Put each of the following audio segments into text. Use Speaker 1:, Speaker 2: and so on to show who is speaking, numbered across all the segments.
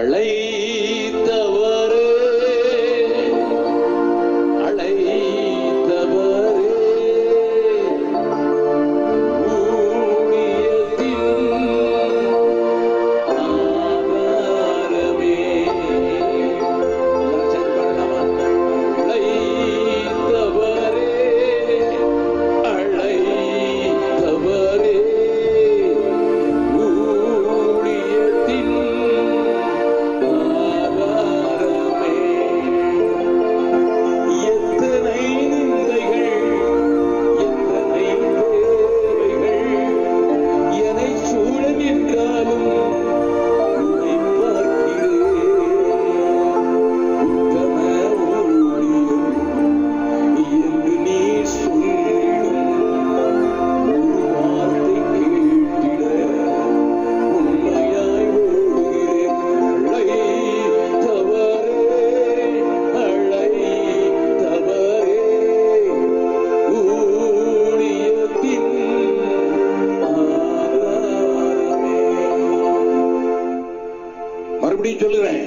Speaker 1: அழைத்தவரே அழைத்தவரே ஊழியத்தின் ஆதாரமே. அழைத்தவரே ஊழியத்தின் ஆதாரமே. எத்தனை நிந்தைகள், எத்தனை தேவைகள் என்னை சூழ நின்றாலும் உன்னை பார்க்கிறேன். உத்தம ஊழியம் என்று நீ சொல்லிடும் ஒரு வார்த்தை கேட்டிட உண்மையாய் ஓடுகிறேன். அழைத்தவரே ஊழியத்தின் ஆதாரமே. மறுபடியும் சொல்லுகிறேன்,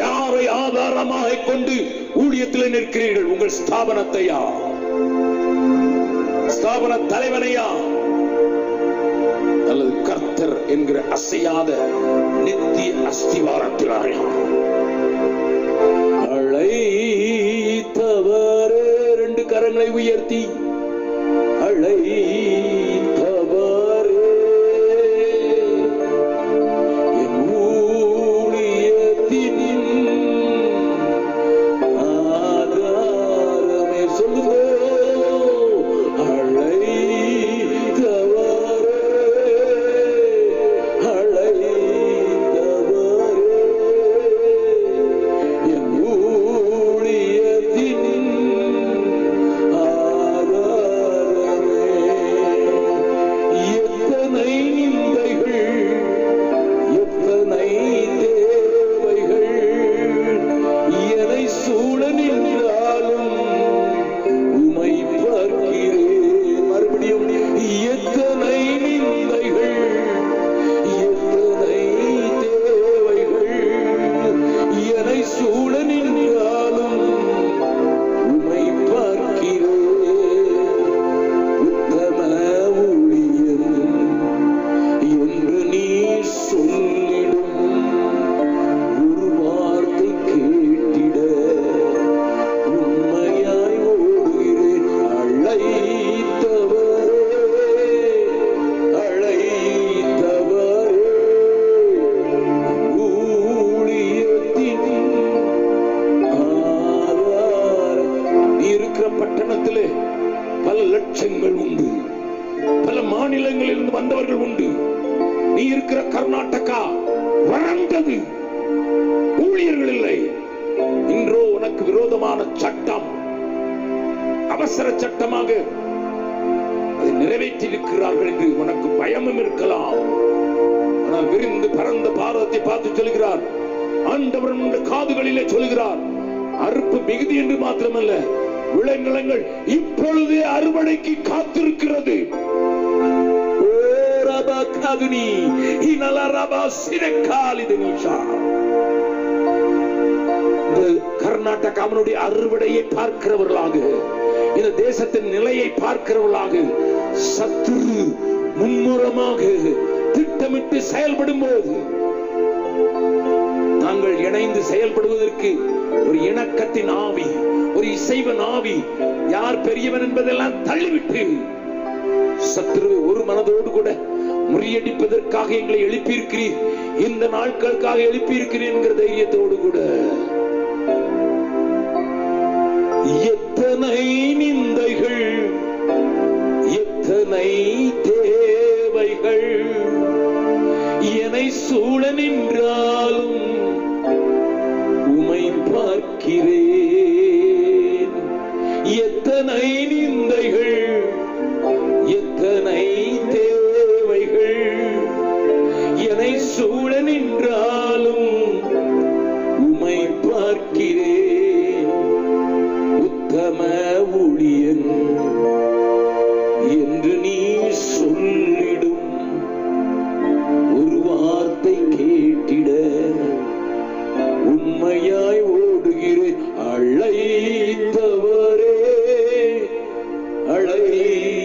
Speaker 1: யாரை ஆதாரமாக கொண்டு ஊழியத்தில் நிற்கிறீர்கள்? உங்கள் ஸ்தாபனத்தையா? ஸ்தாபன தலைவனையா? அல்லது கர்த்தர் என்கிற அசையாத நித்திய அஸ்திவாரத்தினாரையா? அழைத்தவரே, ரெண்டு கரங்களை உயர்த்தி அழைத்தவரே என் ஊழியத்தின் ஆதாரமே. சொல்லுங்க, பட்டணத்திலே பல லட்சங்கள் உண்டு, பல மாநிலங்களில் வந்தவர்கள் உண்டு. நீ இருக்கிற கர்நாடகா வறண்டது, ஊழியர்கள் இல்லை. இன்றோ உனக்கு விரோதமான சட்டம், அவசர சட்டமாக அதை நிறைவேற்றியிருக்கிறார்கள் என்று உனக்கு பயமும் இருக்கலாம். ஆனால் விரிந்து பரந்த பாரதத்தை பார்த்து சொல்கிறார் ஆண்டவர் காதுகளிலே சொல்கிறார், அறுப்பு மிகுதி என்று மாத்திரமல்ல, விளைநிலங்கள் இப்பொழுதே அறுவடைக்கு காத்திருக்கிறது. கர்நாடகாவினுடைய அறுவடையை பார்க்கிறவர்களாக, இந்த தேசத்தின் நிலையை பார்க்கிறவர்களாக சத்துரு மும்முரமாக திட்டமிட்டு செயல்படும் போது நாங்கள் இணைந்து செயல்படுவதற்கு ஒரு இணக்கத்தின் ஆவி, ஒரு இசைவன் ஆவி, யார் பெரியவன் என்பதெல்லாம் தள்ளிவிட்டு சத்துரு ஒரு மனதோடு கூட முறியடிப்பதற்காக எங்களை எழுப்பியிருக்கிறீர், இந்த நாட்களுக்காக எழுப்பியிருக்கிறேன் என்கிற தைரியத்தோடு கூட எத்தனை நிந்தைகள், எத்தனை தேவைகள் என்னை சூழ நின்றாலும் உமை பார்க்கிறேன். எத்தனை நிந்தைகள், எத்தனை தேவைகள் என்னை சூழ நின்றாலும் உமை பார்க்கிறேன். உத்தம ஊழியன் என்று நீ சொல்லிடும் ஒரு வார்த்தை கேட்டிட துணையாய் ஓடுகிறேன். அழைத்தவரே, அழைத்தவரே,